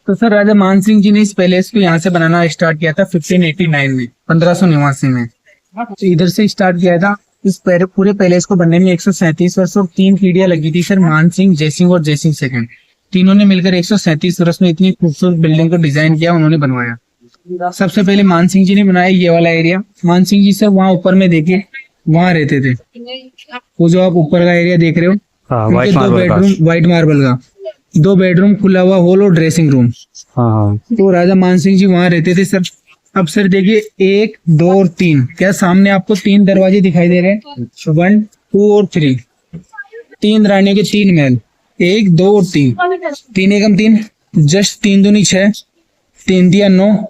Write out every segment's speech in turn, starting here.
तो सर राजा मान सिंह जी ने इस पैलेस को यहाँ से बनाना स्टार्ट किया था 1589 में, 1589 में। तो इधर से स्टार्ट किया था। इस पूरे पैलेस को बनने में 137 वर्ष और 3 पीढ़ियां लगी थी सर। मान सिंह, जयसिंह और जयसिंह सेकंड, तीनों ने मिलकर 137 वर्ष में इतनी खूबसूरत बिल्डिंग को डिजाइन किया, उन्होंने बनवाया। सबसे पहले मान सिंह जी ने बनाया ये वाला एरिया। मान सिंह जी सर वहाँ ऊपर में देखिए, वहाँ रहते थे। वो जो आप ऊपर का एरिया देख रहे हो, उनके 2 बेडरूम, व्हाइट मार्बल का 2 बेडरूम, खुला हुआ हॉल और ड्रेसिंग रूम। तो राजा मान सिंह जी वहाँ रहते थे सर। अब सर देखिए 1, 2 और 3, क्या सामने आपको 3 दरवाजे दिखाई दे रहे हैं? 1, 2 और 3। 3 रानियों के 3 महल, 1, 2 और 3। 3 एकम 3, जस्ट 3 दूनी 6, 3 दिया 9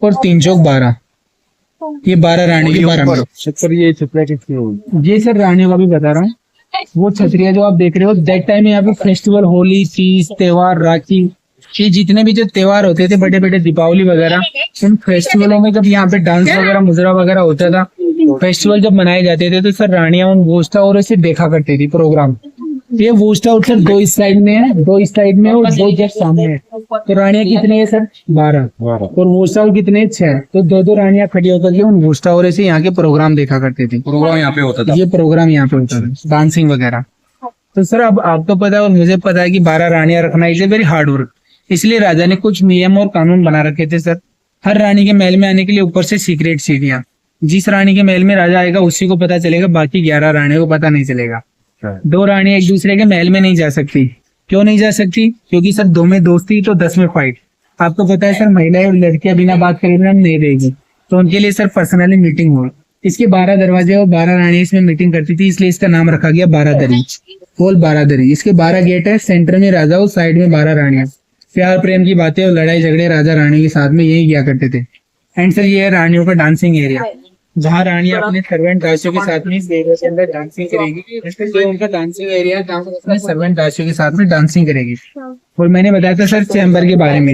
और 3 चौक 12। ये 12 रानी के 12 महल। ये सर रानियों का भी बता रहा हूँ। वो छतरिया जो आप देख रहे हो, दैट टाइम यहाँ पे फेस्टिवल, होली, तीज, त्योहार, राखी, ये जितने भी जो त्योहार होते थे, बड़े बड़े दीपावली वगैरह, उन फेस्टिवलों में जब यहाँ पे डांस वगैरह, मुजरा वगैरह होता था, फेस्टिवल जब मनाए जाते थे, तो सर रानियां उन वोस्टा और ऐसे देखा करती थी प्रोग्राम। ये वोस्टा और सर 2 इस साइड में है, 2 इस साइड में और 2 जस्ट सामने है। तो रानियां कितने है सर? 12 और वोस्टा और कितने? 6। तो 2 रानियां खड़ी होकर के उन वोस्टा और ऐसे यहाँ के प्रोग्राम देखा करते थे। प्रोग्राम यहाँ पे होता था। ये प्रोग्राम यहाँ पे होता था, डांसिंग वगैरह। तो सर अब आपको पता है और मुझे पता है कि 12 रानियां रखना is a very hard work. इसलिए राजा ने कुछ नियम और कानून बना रखे थे सर। हर रानी के महल में आने के लिए ऊपर से सीक्रेट सीढ़ियां। जिस रानी के महल में राजा आएगा उसी को पता चलेगा, बाकी 11 रानियों को पता नहीं चलेगा। 2 रानियां एक दूसरे के महल में नहीं जा सकती। क्यों नहीं जा सकती? क्योंकि सर 2 में दोस्ती तो 10 में फाइट। आपको पता है सर, महिलाएं और लड़कियां बिना बात करे बिना नहीं रहेगी। तो उनके लिए सर पर्सनली मीटिंग हो। इसके 12 दरवाजे और 12 रानी इसमें मीटिंग करती थी, इसलिए इसका नाम रखा गया 12 दरी, होल 12 दरी। इसके 12 गेट है, सेंटर में राजा और साइड में 12 रानियां। प्यार प्रेम की बातें और लड़ाई झगड़े राजा रानी के साथ में यही किया करते थे। एंड सर ये है रानियों का डांसिंग एरिया, जहाँ रानियां अपने सर्वेंट दासियों के साथ में के अंदर डांसिंग करेगी। तो उनका डांसिंग एरिया अपने सर्वेंट दासियों के साथ में डांसिंग करेगी। और मैंने बताया था सर चैम्बर के बारे में।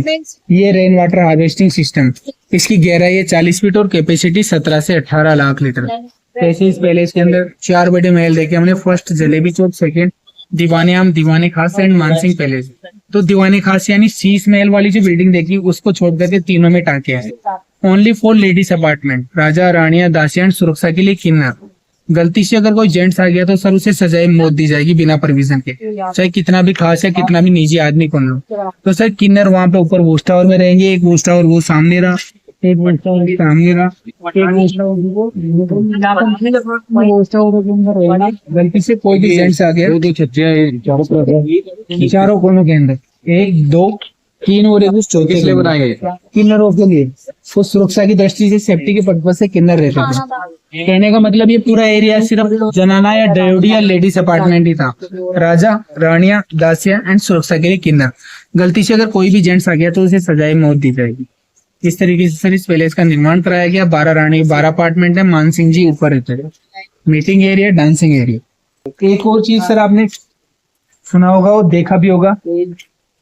ये रेन वाटर हार्वेस्टिंग सिस्टम, इसकी गहराई है 40 फीट और कैपेसिटी 17 से 18 लाख लीटर। ऐसे इस पैलेस के अंदर 4 बड़े महल देखे हमने। फर्स्ट जलेबी चौक, सेकंड दीवाने आम, दीवाने खास एंड मानसिंह पैलेस। तो दीवाने खास यानी शीश महल वाली जो बिल्डिंग देखी, उसको छोड़ करके तीनों में टाके हैं। ओनली फॉर लेडीज अपार्टमेंट, राजा रानियां दासियां एंड सुरक्षा के लिए किन्नर। गलती से अगर कोई जेंट्स आ गया तो सर उसे सजाए मौत दी जाएगी बिना परमिशन के, चाहे कितना भी खास है, कितना भी निजी आदमी कौन लो। तो सर किन्नर वहां पे ऊपर वोस्ट टावर में रहेंगे। एक वोस्ट टावर वो सामने रहा, एक वोस्ट टावर सामने रहा, एक वोस्ट टावर। गलती से कोई भी जेंट्स आ गया, 2 छतरियां चारों कोनों के अंदर, 1, 2, 3 और एक चौथे के लिए बनाए गए किन्नरों के लिए। वो सुरक्षा की दृष्टि से, सेफ्टी के पर्पज से किन्नर रहते थे। कहने का मतलब ये पूरा एरिया सिर्फ जनाना या ड्राइवरी या लेडीज अपार्टमेंट ही था। राजा रानियां दासियां एंड सुरक्षा के लिए किन्नर। गलती से अगर कोई भी जेंट्स आ गया तो उसे सजाए मौत दी जाएगी। इस तरीके से सर इस पैलेस का निर्माण कराया गया। 12 रानी, 12 अपार्टमेंट है। मान सिंह जी ऊपर रहते हैं। Meeting area, dancing area. एक और चीज सर आपने सुना होगा और देखा भी होगा,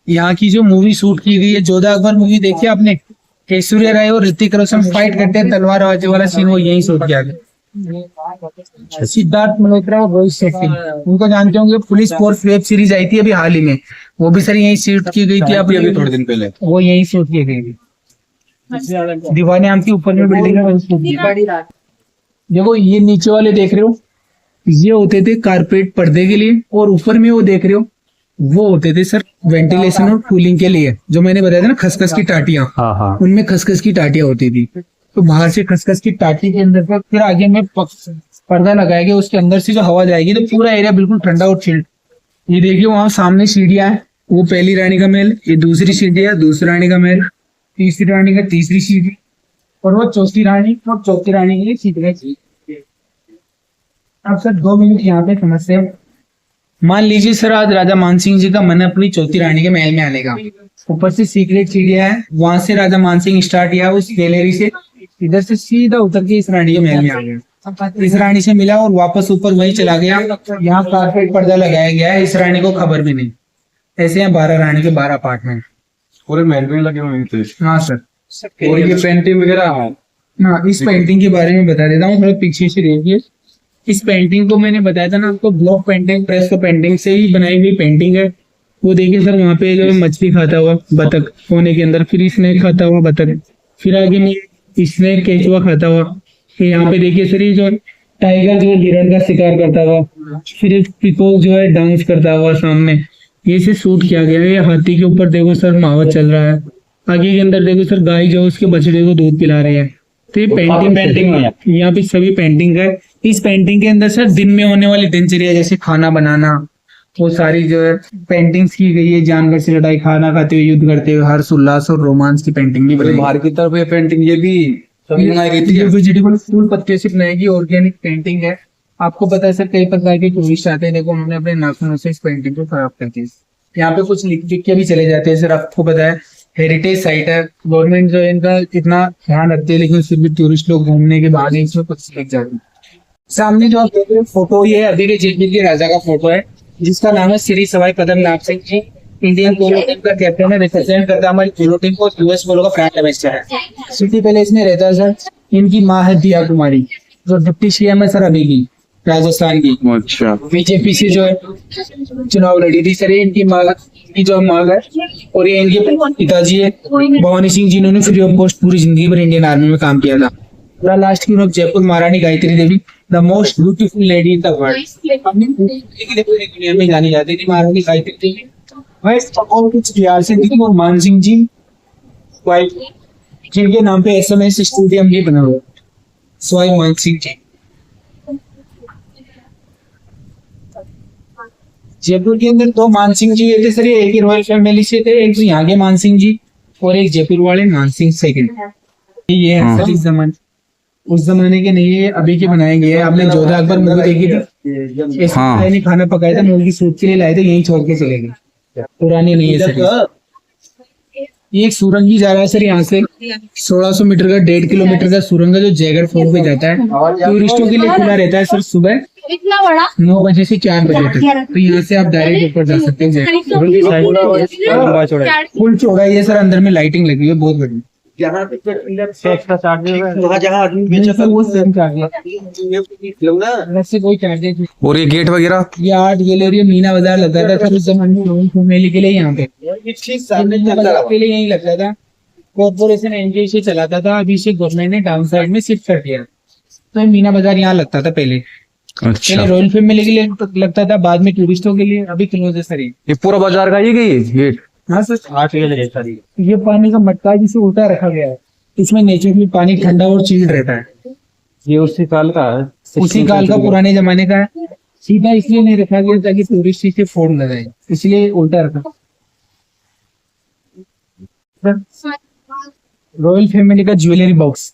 यहाँ की जो मूवी शूट की गई है, जोधा अकबर मूवी देखी आपने? ऐश्वर्या राय और ऋतिक रोशन फाइट करते हैं, तलवार बाजी वाला सीन, वो यही शूट किया गया। सिद्धार्थ मल्होत्रा और रोहित शेट्टी, उनको जानते होंगे। पुलिस फोर्स वेब सीरीज आई थी अभी हाल ही में, वो भी सर यही शूट की गई थी। अभी थोड़े दिन पहले वो यही शूट की गई थी। दीवाने आम के ऊपर में बिल्डिंग है। देखो ये नीचे वाले देख रहे हो, ये होते थे कारपेट पर्दे के लिए, और ऊपर में वो देख रहे हो, वो होते थे सर वेंटिलेशन और कूलिंग के लिए। जो मैंने बताया था ना खसखस की टाटियां, उनमें खसखस की टाटियां होती थी। तो बाहर से खसखस की टाटी के अंदर का फिर आगे में पर्दा लगाया गया, उसके अंदर से जो हवा जाएगी तो पूरा एरिया बिल्कुल ठंडा और चिल्ड। ये देखिए वहां सामने सीढ़ियां है, वो पहली रानी का महल, ये दूसरी सीढ़ी है, दूसरी रानी का महल, तीसरी रानी का तीसरी सीढ़ी, और वो चौथी रानी और चौथी रानी के लिए सीढ़ी। अब सर 2 मिनट यहाँ पे समस्या। मान लीजिए सर आज राजा मानसिंह जी का मन है अपनी चौथी रानी के महल में आने का। ऊपर से सीक्रेट सीढ़ियां है, वहां से राजा मानसिंह स्टार्ट किया उस गैलरी से, इधर से सीधा उतर के इस रानी के महल में आ गया। इस रानी से मिला और वापस ऊपर वहीं चला गया। यहाँ कारपेट पर्दा लगाया गया है, इस रानी को खबर भी नहीं। ऐसे हैं 12 रानी के 12 अपार्टमेंट पूरे महल में लगे हुए थे। हाँ सर। और ये पेंटिंग वगैरह, हाँ इस पेंटिंग के बारे में बता देता हूँ, थोड़ा पीछे से देखिए। इस पेंटिंग को मैंने बताया था ना आपको, ब्लॉक पेंटिंग, फ्रेस्को पेंटिंग से ही बनाई हुई पेंटिंग है। वो देखिए सर वहाँ पे जो है मछली खाता हुआ बतख कोने के अंदर, फिर स्नेक खाता हुआ बतख, फिर आगे में स्नेक केचुआ खाता हुआ, फिर यहाँ पे देखिए सर ये जो टाइगर जो है हिरण का शिकार करता हुआ, फिर एक पीकॉक जो है डांस करता हुआ सामने, ये से शूट किया गया है। ये हाथी के ऊपर देखो सर मावत चल रहा है, आगे के अंदर देखो सर गाय जो है उसके बछड़े को दूध पिला रही है। तो ये पेंटिंग है, यहाँ पे सभी पेंटिंग है। इस पेंटिंग के अंदर सर दिन में होने वाली दिनचर्या जैसे खाना बनाना, वो सारी जो है पेंटिंग्स की गई है। जानवर से लड़ाई, खाना खाते हुए, युद्ध करते हुए, हर्ष उल्लास और रोमांस की पेंटिंग भी बनाई गई है। बाहर की तरफ ये पेंटिंग ये भी सभी बनाई गई थी। ये वेजिटेबल फूल पत्ते से बनाई गई ऑर्गेनिक पेंटिंग है। आपको पता है सर कई प्रकार के टूरिस्ट आते हैं, देखो उन्होंने अपने नाखूनों से इस पेंटिंग को खराब कर दिया। यहाँ पे कुछ लिख लिख के भी चले जाते हैं सर। आपको पता है हेरिटेज साइट है, गवर्नमेंट जो है इनका इतना ध्यान रखती है, लेकिन फिर भी टूरिस्ट लोग घूमने के बाद इसमें कुछ लिख जाते हैं। सामने जो आप देख रहे हो फोटो, ये अभी के जयपुर के राजा का फोटो है, जिसका नाम है श्री सवाई पदम नाम Singh ji. Indian polo team का कैप्टन है, रिप्रेजेंट करता है हमारी पोलो टीम को। यूएस पोलो का प्राइम मिनिस्टर है। सिटी पैलेस में रहता है सर। इनकी माँ है दिया कुमारी, जो डिप्टी सीएम है सर अभी की राजस्थान की। अच्छा। बीजेपी से जो है चुनाव लड़ी थी सर। ये इनकी माँ की जो माँ है, और ये इनके पिताजी है भवानी सिंह, जिन्होंने फ्री ऑफ कॉस्ट पूरी जिंदगी भर इंडियन आर्मी में काम किया था। Last queen of Jaipur Maharani Gayatri Devi, the most beautiful lady in the world. अपनी पूरी दुनिया में जानी जाती थी महारानी गायत्री देवी। और कुछ बिहार से थी, और मान सिंह जी वाइफ, जिनके नाम पे एसएमएस स्टेडियम भी बना हुआ है, सवाई मान सिंह जी। जयपुर के अंदर दो मान सिंह जी थे सर। ये एक ही रॉयल फैमिली से थे, एक तो यहाँ के मान सिंह जी और एक जयपुर वाले मान सिंह सेकंड। ये है सर इस जमाने, उस जमाने के नहीं है, अभी के बनाए गए हैं। आपने जोधा अकबर मूवी देखी थी, इसमें खाना पकाया था, मूवी शूट के लिए लाए थे, यहीं छोड़ के चले गए। पुरानी नहीं है सर। ये एक सुरंग ही जा रहा है सर, यहाँ से 1600 मीटर का 1.5 किलोमीटर का सुरंग है, जो जयगढ़ फोर्ट पे जाता है। टूरिस्टों के लिए खुला रहता है सर सुबह 9 बजे से 4 बजे तक। तो यहाँ से आप डायरेक्ट ऊपर जा सकते हैं। फुल चौड़ा है सर, अंदर में लाइटिंग लगी हुई है, बहुत बड़ी। एक्स्ट्रा चार्जेस जहाँ आदमी बेचा था वो सेम चार्ज कोई चार्जेस नहीं। और ये गेट वगैरह, ये आर्ट गैलरी मीना बाजार लगता था सर उस जमाने में, लोगों को मेले के लिए यहाँ पे के लिए यही लगता था। कॉर्पोरेशन एनजीओ से चलाता था, अभी से गवर्नमेंट ने टाउन साइड में शिफ्ट कर दिया। तो मीना बाजार यहाँ लगता था पहले। अच्छा, रॉयल फैमिली के लिए लगता था, बाद में टूरिस्टों के लिए। अभी क्लोज है सर ये पूरा बाजार का ही गेट। हाँ सर। 8 सारी ये पानी का मटका है जिसे उल्टा रखा गया है। इसमें नेचुरली पानी ठंडा और चिल्ड रहता है। ये उसी काल का है, उसी काल का, पुराने जमाने का है। सीधा इसलिए नहीं रखा गया ताकि टूरिस्ट इसे फोड़ न जाए, इसलिए उल्टा रखा। रॉयल फैमिली का ज्वेलरी बॉक्स,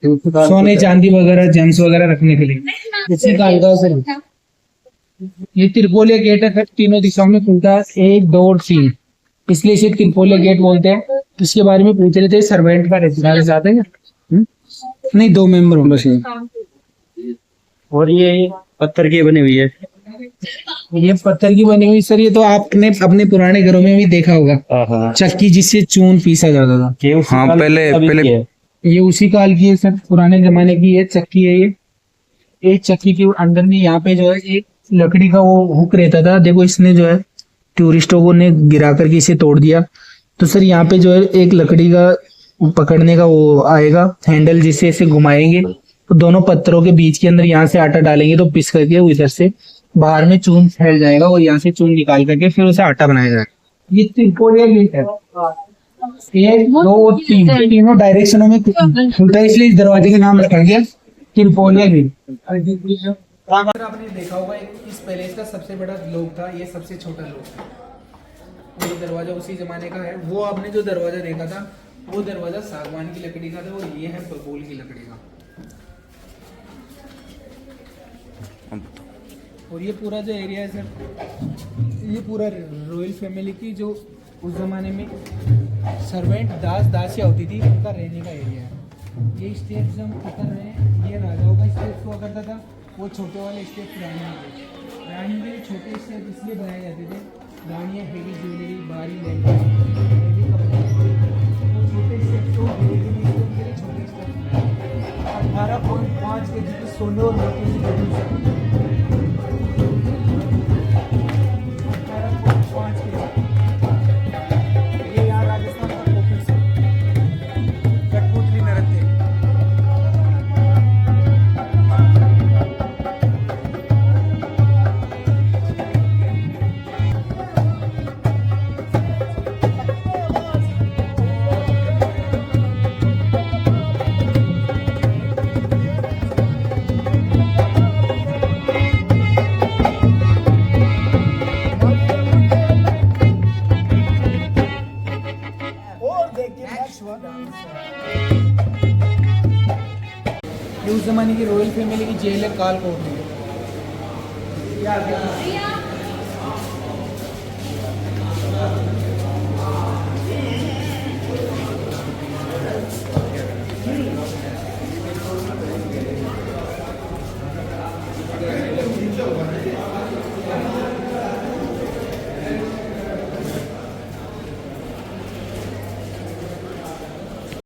सोने चांदी वगैरह जेम्स वगैरह रखने के लिए। इसी काल का सर। ये त्रिपोलिया गेट है, तीनों दिशाओं में खुलता है, 1, 2 और 3, इसलिए इसे त्रिपोलिया गेट बोलते हैं। इसके बारे में पूछ रहे थे, सर्वेंट का रेजिडेंस जाते हैं नहीं, 2 मेंबर होना चाहिए। और ये पत्थर की बनी हुई है। ये पत्थर की बनी हुई सर, ये तो आपने अपने पुराने घरों में भी देखा होगा, चक्की जिससे चून पीसा जाता था। हाँ, पहले ये उसी काल की है सर, पुराने जमाने की ये चक्की है। ये एक चक्की के अंदर में यहाँ पे जो है एक लकड़ी का वो हुक रहता था। देखो इसने जो है टूरिस्टों को ने गिरा करके इसे तोड़ दिया। तो सर यहाँ पे जो है एक लकड़ी का पकड़ने का वो आएगा हैंडल, जिससे इसे घुमाएंगे तो दोनों पत्थरों के बीच के अंदर यहाँ से आटा डालेंगे तो पिस करके वो इधर से बाहर में चून फैल जाएगा, और यहाँ से चून निकाल करके फिर उसे आटा बनाया जाएगा। ये त्रिपोलिया गेट है। 1, 2 और 3 तीनों डायरेक्शनों में खुलता है, इसलिए इस दरवाजे का नाम रखा गया त्रिपोलिया गेट। आपने देखा होगा इस पैलेस का सबसे बड़ा लोक था, ये सबसे छोटा लोक था। ये दरवाजा उसी जमाने का है। वो आपने जो दरवाजा देखा था, वो दरवाजा सागवान की लकड़ी का था, और ये है बबूल की लकड़ी का। और ये पूरा जो एरिया है सर, ये पूरा रॉयल फैमिली की जो उस जमाने में सर्वेंट दासियाँ होती थी, उनका रहने का एरिया है। ये स्टेप्स जो हम उतर रहे हैं, ये राजाओं का स्टेप्स हुआ करता था। वो छोटे वाले स्टेप रानी के लिए छोटे स्टेप इसलिए बनाए जाते थे, रानियाँ हेवी ज्वेलरी, भारी लहंगा, हेवी कपड़े, तो छोटे स्टेप तो उनके लिए छोटे स्टेप 18.5 के जी सोने और मोती से बनी 18.5 ये उस जमाने की रॉयल फैमिली की जेल है काल कोट में।